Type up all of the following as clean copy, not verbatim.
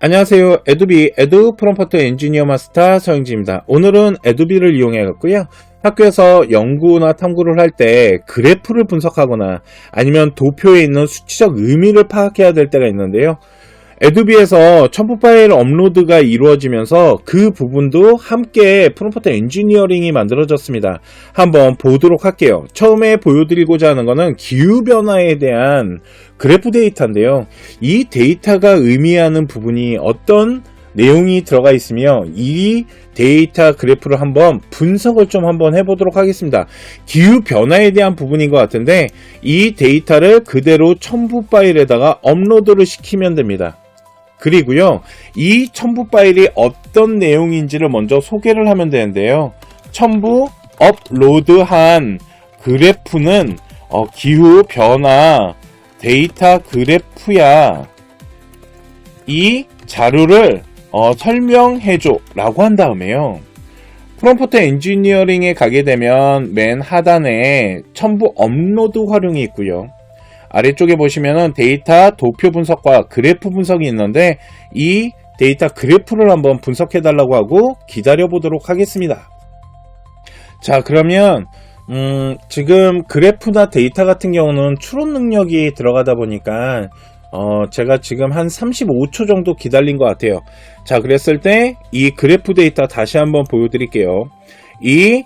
안녕하세요. 에두비 에두 프롬프트 엔지니어 마스터 서영지입니다. 오늘은 에두비를 이용해 갖고요. 학교에서 연구나 탐구를 할 때 그래프를 분석하거나 아니면 도표에 있는 수치적 의미를 파악해야 될 때가 있는데요. 에두비에서 첨부 파일 업로드가 이루어지면서 그 부분도 함께 프롬프트 엔지니어링이 만들어졌습니다. 한번 보도록 할게요. 처음에 보여드리고자 하는 것은 기후변화에 대한 그래프 데이터인데요. 이 데이터가 의미하는 부분이 어떤 내용이 들어가 있으며 이 데이터 그래프를 한번 분석을 좀 한번 해보도록 하겠습니다. 기후변화에 대한 부분인 것 같은데 이 데이터를 그대로 첨부 파일에다가 업로드를 시키면 됩니다. 그리고요, 이 첨부 파일이 어떤 내용인지를 먼저 소개를 하면 되는데요. 첨부 업로드한 그래프는 기후변화 데이터 그래프야. 이 자료를 설명해줘 라고 한 다음에요. 프롬프트 엔지니어링에 가게 되면 맨 하단에 첨부 업로드 활용이 있고요. 아래쪽에 보시면은 데이터 도표 분석과 그래프 분석이 있는데 이 데이터 그래프를 한번 분석해 달라고 하고 기다려 보도록 하겠습니다. 자, 그러면 지금 그래프나 데이터 같은 경우는 추론 능력이 들어가다 보니까 제가 지금 한 35초 정도 기다린 것 같아요. 자, 그랬을 때 이 그래프 데이터 다시 한번 보여드릴게요. 이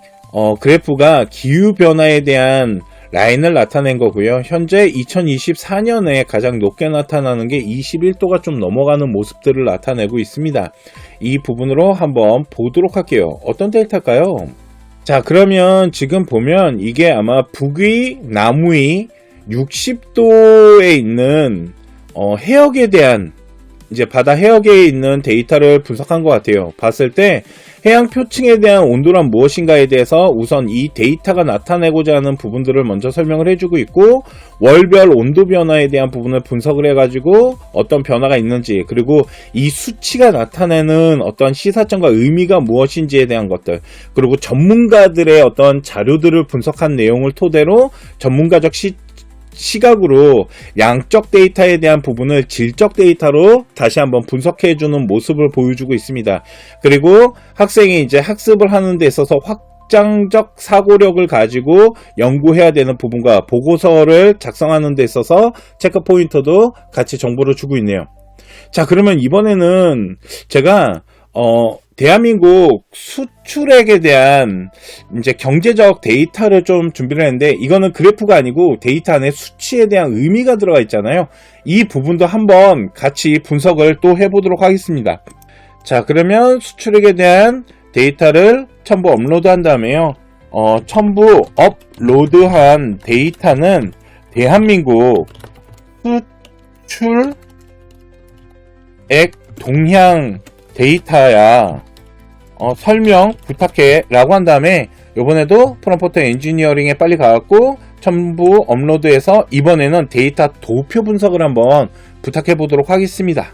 그래프가 기후변화에 대한 라인을 나타낸 거고요. 현재 2024년에 가장 높게 나타나는 게 21도가 좀 넘어가는 모습들을 나타내고 있습니다. 이 부분으로 한번 보도록 할게요. 어떤 데이터일까요? 자, 그러면 지금 보면 이게 아마 북위, 남위 60도에 있는 해역에 대한 이제 바다 해역에 있는 데이터를 분석한 것 같아요. 봤을 때 해양 표층에 대한 온도란 무엇인가에 대해서 우선 이 데이터가 나타내고자 하는 부분들을 먼저 설명을 해주고 있고, 월별 온도 변화에 대한 부분을 분석을 해가지고 어떤 변화가 있는지, 그리고 이 수치가 나타내는 어떤 시사점과 의미가 무엇인지에 대한 것들, 그리고 전문가들의 어떤 자료들을 분석한 내용을 토대로 전문가적 시각으로 양적 데이터에 대한 부분을 질적 데이터로 다시 한번 분석해주는 모습을 보여주고 있습니다. 그리고 학생이 이제 학습을 하는 데 있어서 확장적 사고력을 가지고 연구해야 되는 부분과 보고서를 작성하는 데 있어서 체크 포인터도 같이 정보를 주고 있네요. 자, 그러면 이번에는 제가 대한민국 수출액에 대한 이제 경제적 데이터를 좀 준비를 했는데, 이거는 그래프가 아니고 데이터 안에 수치에 대한 의미가 들어가 있잖아요. 이 부분도 한번 같이 분석을 또 해보도록 하겠습니다. 자, 그러면 수출액에 대한 데이터를 첨부 업로드한 다음에요. 첨부 업로드한 데이터는 대한민국 수출액 동향 데이터야. 설명 부탁해 라고 한 다음에 이번에도 프롬프트 엔지니어링에 빨리 가갖고 첨부 업로드해서 이번에는 데이터 도표 분석을 한번 부탁해 보도록 하겠습니다.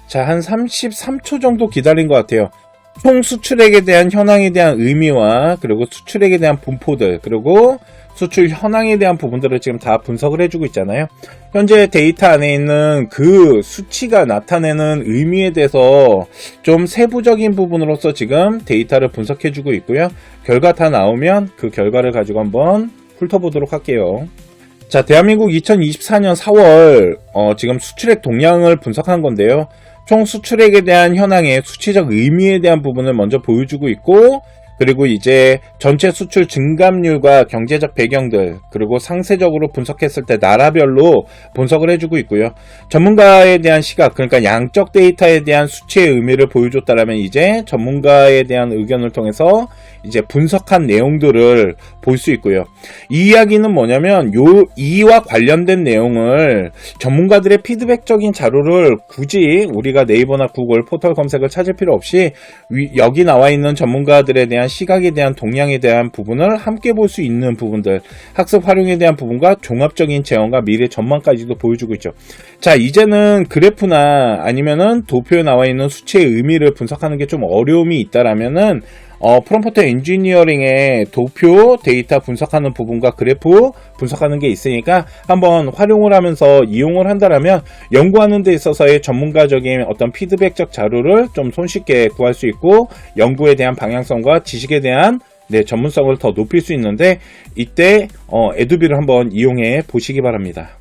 자, 한 33초 정도 기다린 것 같아요. 총 수출액에 대한 현황에 대한 의미와 그리고 수출액에 대한 분포들, 그리고 수출 현황에 대한 부분들을 지금 다 분석을 해주고 있잖아요. 현재 데이터 안에 있는 그 수치가 나타내는 의미에 대해서 좀 세부적인 부분으로서 지금 데이터를 분석해주고 있고요. 결과 다 나오면 그 결과를 가지고 한번 훑어보도록 할게요. 자, 대한민국 2024년 4월 지금 수출액 동향을 분석한 건데요. 총 수출액에 대한 현황의 수치적 의미에 대한 부분을 먼저 보여주고 있고, 그리고 이제 전체 수출 증감률과 경제적 배경들, 그리고 상세적으로 분석했을 때 나라별로 분석을 해주고 있고요. 전문가에 대한 시각, 그러니까 양적 데이터에 대한 수치의 의미를 보여줬다라면 이제 전문가에 대한 의견을 통해서 이제 분석한 내용들을 볼 수 있고요. 이 이야기는 뭐냐면 이와 관련된 내용을 전문가들의 피드백적인 자료를 굳이 우리가 네이버나 구글 포털 검색을 찾을 필요 없이 여기 나와 있는 전문가들에 대한 시각에 대한 동향에 대한 부분을 함께 볼 수 있는 부분들, 학습 활용에 대한 부분과 종합적인 재원과 미래 전망까지도 보여주고 있죠. 자, 이제는 그래프나 아니면은 도표에 나와 있는 수치의 의미를 분석하는 게 좀 어려움이 있다라면은 프롬프트 엔지니어링의 도표 데이터 분석하는 부분과 그래프 분석하는 게 있으니까 한번 활용을 하면서 이용을 한다라면 연구하는 데 있어서의 전문가적인 어떤 피드백적 자료를 좀 손쉽게 구할 수 있고 연구에 대한 방향성과 지식에 대한 전문성을 더 높일 수 있는데 이때 에두비를 한번 이용해 보시기 바랍니다.